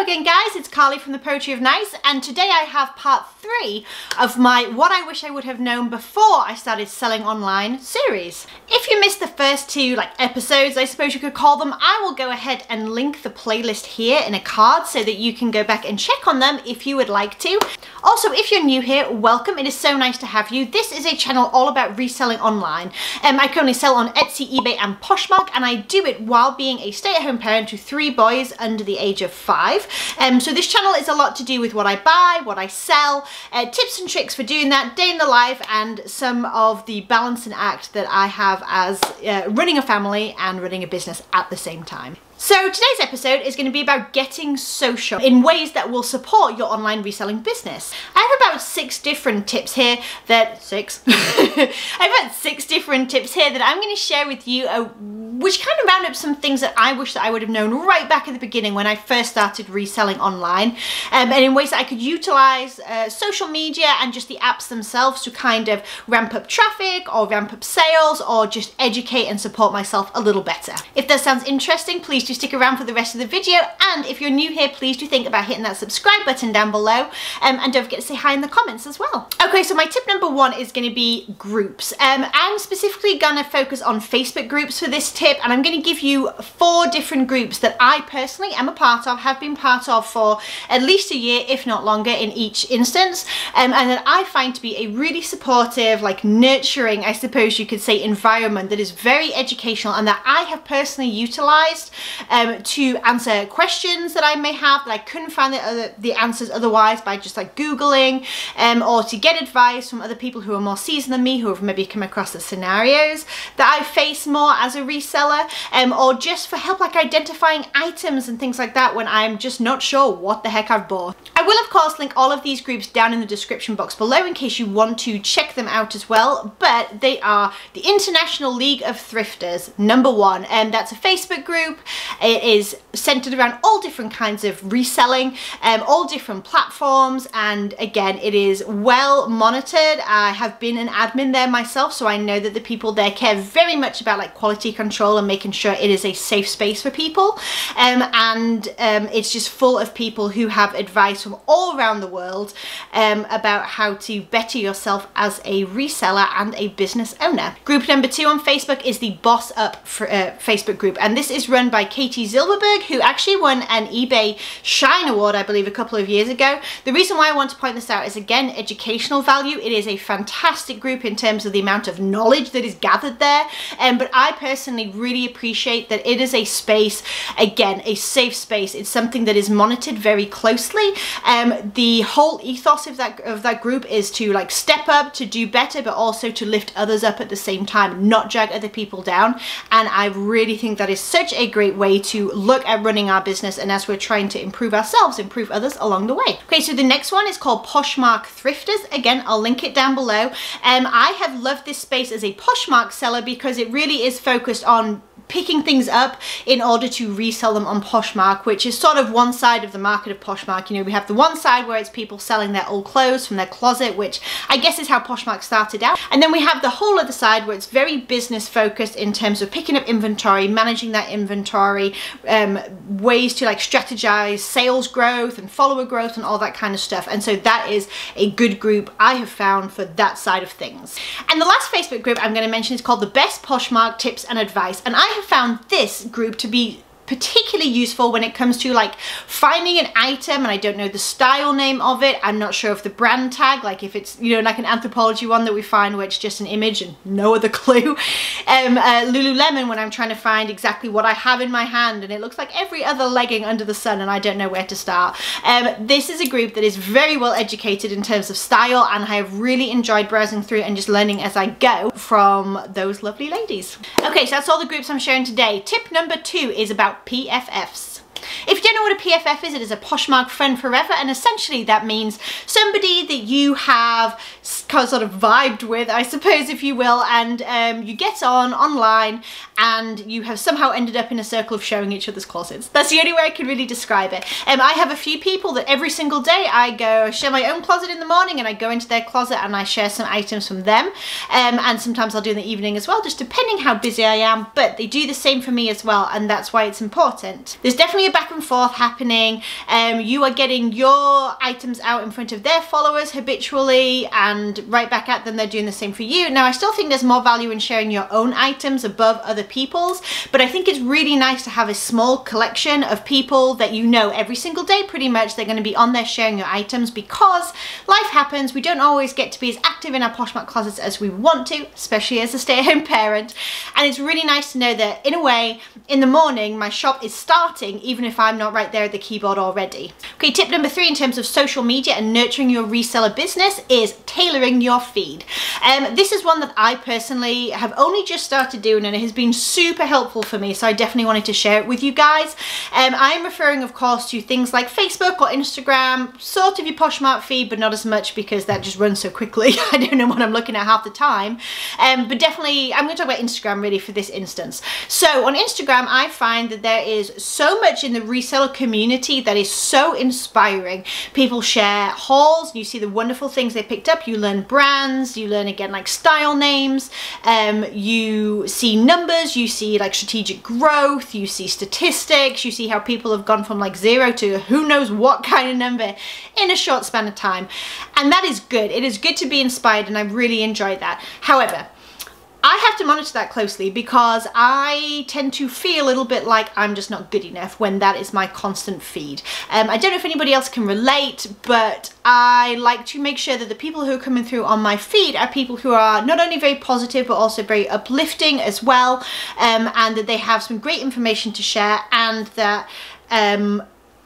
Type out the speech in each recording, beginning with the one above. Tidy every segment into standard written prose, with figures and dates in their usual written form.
Hello again guys, it's Carly from the Poetry of Nice, and today I have part 3 of my What I Wish I Would Have Known Before I Started Selling Online series. If you missed the first 2 episodes, I suppose you could call them, I will go ahead and link the playlist here in a card so that you can go back and check on them if you would like to. Also, if you're new here, welcome. It is so nice to have you. This is a channel all about reselling online. I currently sell on Etsy, eBay and Poshmark, and I do it while being a stay-at-home parent to 3 boys under the age of 5. So this channel is a lot to do with what I buy, what I sell, tips and tricks for doing that, day in the life, and some of the balance and act that I have as running a family and running a business at the same time. So today's episode is going to be about getting social in ways that will support your online reselling business. I have about 6 different tips here that, I've had 6 different tips here that I'm going to share with you, which kind of round up some things that I wish that I would have known right back at the beginning when I first started reselling online, and in ways that I could utilize social media and just the apps themselves to kind of ramp up traffic or ramp up sales or just educate and support myself a little better. If that sounds interesting, please do stick around for the rest of the video, and if you're new here, please do think about hitting that subscribe button down below, and don't forget to say hi in the comments as well. Okay, so my tip number 1 is going to be groups. I'm specifically going to focus on Facebook groups for this tip, and I'm going to give you 4 different groups that I personally am a part of, have been part of for at least a year, if not longer in each instance, and that I find to be a really supportive, nurturing, I suppose you could say, environment that is very educational and that I have personally utilized to answer questions that I may have that I couldn't find the answers otherwise by just Googling, or to get advice from other people who are more seasoned than me, who have maybe come across the scenarios that I face more as a reseller, or just for help identifying items and things like that when I'm just not sure what the heck I've bought. I will of course link all of these groups down in the description box below in case you want to check them out as well, but they are the International League of Thrifters, number 1, and that's a Facebook group. It is centered around all different kinds of reselling, all different platforms, and again, it is well monitored. I have been an admin there myself, so I know that the people there care very much about quality control and making sure it is a safe space for people, and it's just full of people who have advice from all around the world about how to better yourself as a reseller and a business owner. Group number 2 on Facebook is the Boss Up Facebook group, and this is run by Katie Zilberberg, who actually won an eBay Shine Award, I believe, a couple of years ago. The reason why I want to point this out is, again, educational value. It is a fantastic group in terms of the amount of knowledge that is gathered there, but I personally really appreciate that it is a space, again, a safe space. It's something that is monitored very closely. The whole ethos of that group is to step up, to do better, but also to lift others up at the same time, not drag other people down, and I really think that is such a great way to look at running our business, and as we're trying to improve ourselves, improve others along the way. Okay, so the next one is called Poshmark Thrifters. Again, I'll link it down below. I have loved this space as a Poshmark seller because it really is focused on picking things up in order to resell them on Poshmark, which is sort of one side of the market of Poshmark. You know, we have the one side where it's people selling their old clothes from their closet, which I guess is how Poshmark started out. And then we have the whole other side where it's very business focused in terms of picking up inventory, managing that inventory, ways to strategize sales growth and follower growth and all that kind of stuff. And so that is a good group I have found for that side of things. And the last Facebook group I'm going to mention is called the Best Poshmark Tips and Advice, and I have found this group to be particularly useful when it comes to finding an item and I don't know the style name of it. I'm not sure of the brand tag, if it's, you know, an Anthropologie one that we find where it's just an image and no other clue. Lululemon, when I'm trying to find exactly what I have in my hand and it looks like every other legging under the sun and I don't know where to start. This is a group that is very well educated in terms of style, and I have really enjoyed browsing through and just learning as I go from those lovely ladies. Okay, so that's all the groups I'm sharing today. Tip number 2 is about PFFs. If you don't know what a PFF is, it is a Poshmark Friend Forever, and essentially that means somebody that you have kind of sort of vibed with, I suppose, if you will, and you get online and you have somehow ended up in a circle of showing each other's closets. That's the only way I can really describe it. I have a few people that every single day I go share my own closet in the morning, and I go into their closet and I share some items from them, and sometimes I'll do in the evening as well, just depending how busy I am, but they do the same for me as well, and that's why it's important. There's definitely a back and forth happening. You are getting your items out in front of their followers habitually and right back at them, they're doing the same for you. Now I still think there's more value in sharing your own items above other people's, but I think it's really nice to have a small collection of people that you know every single day pretty much they're going to be on there sharing your items, because life happens. We don't always get to be as active in our Poshmark closets as we want to, especially as a stay-at-home parent, and it's really nice to know that in a way in the morning my shop is starting even if I'm not right there at the keyboard already. Okay, tip number 3 in terms of social media and nurturing your reseller business is tailoring your feed. This is one that I personally have only just started doing, and it has been super helpful for me, so I definitely wanted to share it with you guys. I am referring of course to things like Facebook or Instagram, sort of your Poshmark feed, but not as much because that just runs so quickly. I don't know what I'm looking at half the time, but definitely I'm going to talk about Instagram really for this instance. So on Instagram I find that there is so much in the reseller community that is so inspiring. People share hauls, you see the wonderful things they picked up, you learn brands, you learn again like style names, you see numbers, you see like strategic growth, you see statistics, you see how people have gone from like 0 to who knows what kind of number in a short span of time, and that is good. It is good to be inspired, and I really enjoy that. However, I have to monitor that closely because I tend to feel a little bit like I'm just not good enough when that is my constant feed. I don't know if anybody else can relate, but I like to make sure that the people who are coming through on my feed are people who are not only very positive but also very uplifting as well, and that they have some great information to share, and that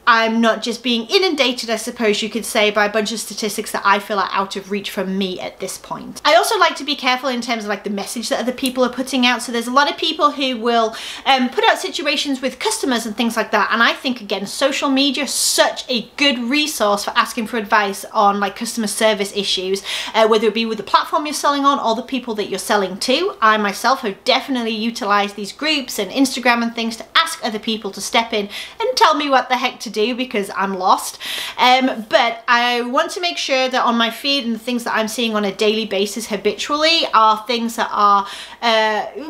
I'm not just being inundated, I suppose you could say, by a bunch of statistics that I feel are out of reach from me at this point. I also like to be careful in terms of like the message that other people are putting out. So there's a lot of people who will put out situations with customers and things like that. And I think, again, social media is such a good resource for asking for advice on like customer service issues, whether it be with the platform you're selling on or the people that you're selling to. I myself have definitely utilized these groups and Instagram and things to ask other people to step in and tell me what the heck to do because I'm lost. But I want to make sure that on my feed and the things that I'm seeing on a daily basis habitually are things that are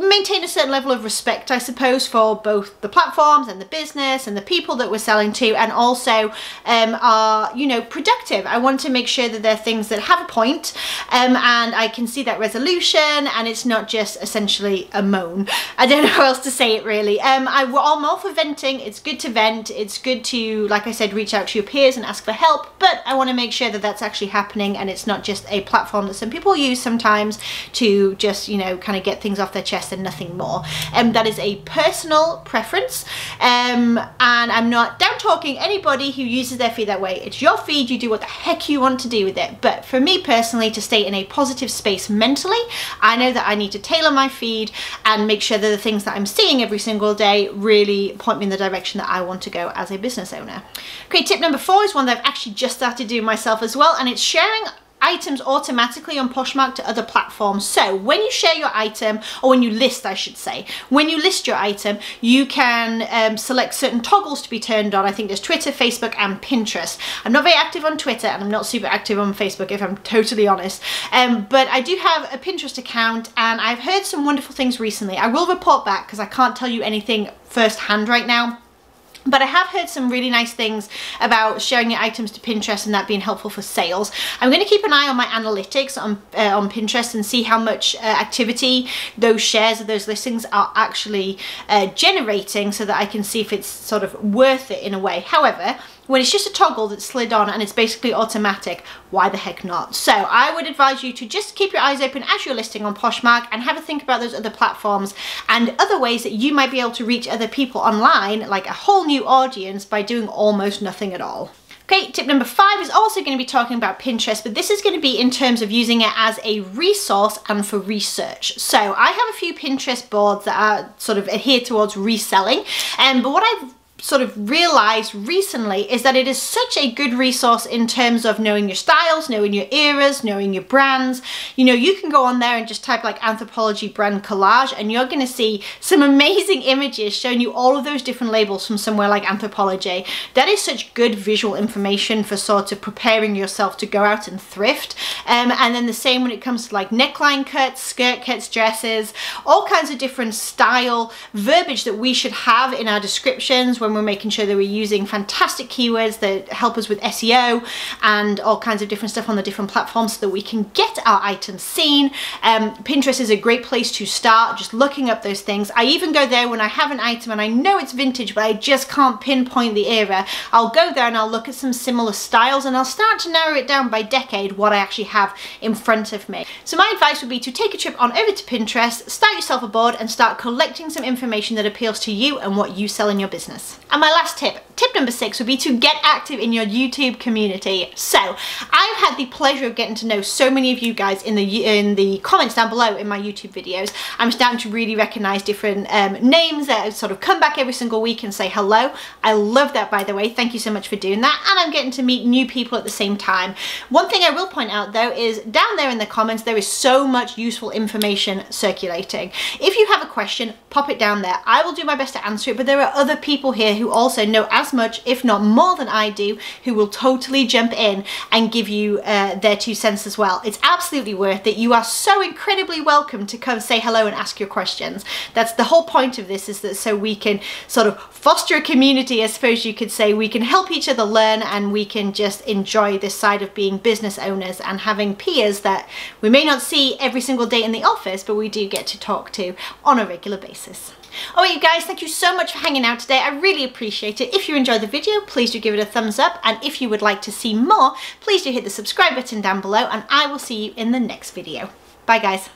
maintain a certain level of respect, I suppose, for both the platforms and the business and the people that we're selling to, and also are, you know, productive. I want to make sure that they're things that have a point, and I can see that resolution, and it's not just essentially a moan. I don't know how else to say it really. I'm all for venting. It's good to vent. It's good to, like I said, reach out to your peers and ask for help, but I want to make sure that that's actually happening and it's not just a platform that some people use sometimes to just, you know, kind of get things off their chest and nothing more. That is a personal preference, and I'm not down talking anybody who uses their feed that way. It's your feed, you do what the heck you want to do with it. But for me personally, to stay in a positive space mentally, I know that I need to tailor my feed and make sure that the things that I'm seeing every single day really point me in the direction that I want to go as a business owner. Okay, tip number 4 is one that I've actually just started doing myself as well, and it's sharing items automatically on Poshmark to other platforms. So when you share your item, or when you list, I should say, when you list your item, you can select certain toggles to be turned on. I think there's Twitter, Facebook, and Pinterest. I'm not very active on Twitter, and I'm not super active on Facebook, if I'm totally honest. But I do have a Pinterest account, and I've heard some wonderful things recently. I will report back because I can't tell you anything firsthand right now. But I have heard some really nice things about sharing your items to Pinterest and that being helpful for sales. I'm going to keep an eye on my analytics on Pinterest and see how much activity those shares of those listings are actually generating, so that I can see if it's sort of worth it in a way. However, when it's just a toggle that's slid on and it's basically automatic, why the heck not? So I would advise you to just keep your eyes open as you're listing on Poshmark and have a think about those other platforms and other ways that you might be able to reach other people online, like a whole new audience, by doing almost nothing at all. Okay, tip number 5 is also going to be talking about Pinterest, but this is going to be in terms of using it as a resource and for research. So I have a few Pinterest boards that are sort of adhere towards reselling, but what I've sort of realized recently is that it is such a good resource in terms of knowing your styles, knowing your eras, knowing your brands. You know, you can go on there and just type like Anthropologie brand collage and you're going to see some amazing images showing you all of those different labels from somewhere like Anthropologie. That is such good visual information for sort of preparing yourself to go out and thrift. And then the same when it comes to like neckline cuts, skirt cuts, dresses, all kinds of different style verbiage that we should have in our descriptions when we're making sure that we're using fantastic keywords that help us with SEO and all kinds of different stuff on the different platforms so that we can get our items seen. Pinterest is a great place to start, just looking up those things. I even go there when I have an item and I know it's vintage but I just can't pinpoint the era. I'll go there and I'll look at some similar styles and I'll start to narrow it down by decade what I actually have in front of me. So my advice would be to take a trip on over to Pinterest, start yourself a board and start collecting some information that appeals to you and what you sell in your business. And my last tip number 6 would be to get active in your YouTube community. So I've had the pleasure of getting to know so many of you guys in the comments down below in my YouTube videos. I'm starting to really recognize different names that sort of come back every single week and say hello. I love that, by the way. Thank you so much for doing that. And I'm getting to meet new people at the same time. One thing I will point out though is down there in the comments there is so much useful information circulating. If you have a question, pop it down there. I will do my best to answer it, but there are other people here who also know as much, if not more than I do, who will totally jump in and give you their 2 cents as well. It's absolutely worth it. You are so incredibly welcome to come say hello and ask your questions. That's the whole point of this, is that so we can sort of foster a community, I suppose you could say. We can help each other learn and we can just enjoy this side of being business owners and having peers that we may not see every single day in the office, but we do get to talk to on a regular basis. Alright you guys, thank you so much for hanging out today. I really appreciate it. If you enjoyed the video, please do give it a thumbs up, and if you would like to see more, please do hit the subscribe button down below, and I will see you in the next video. Bye guys.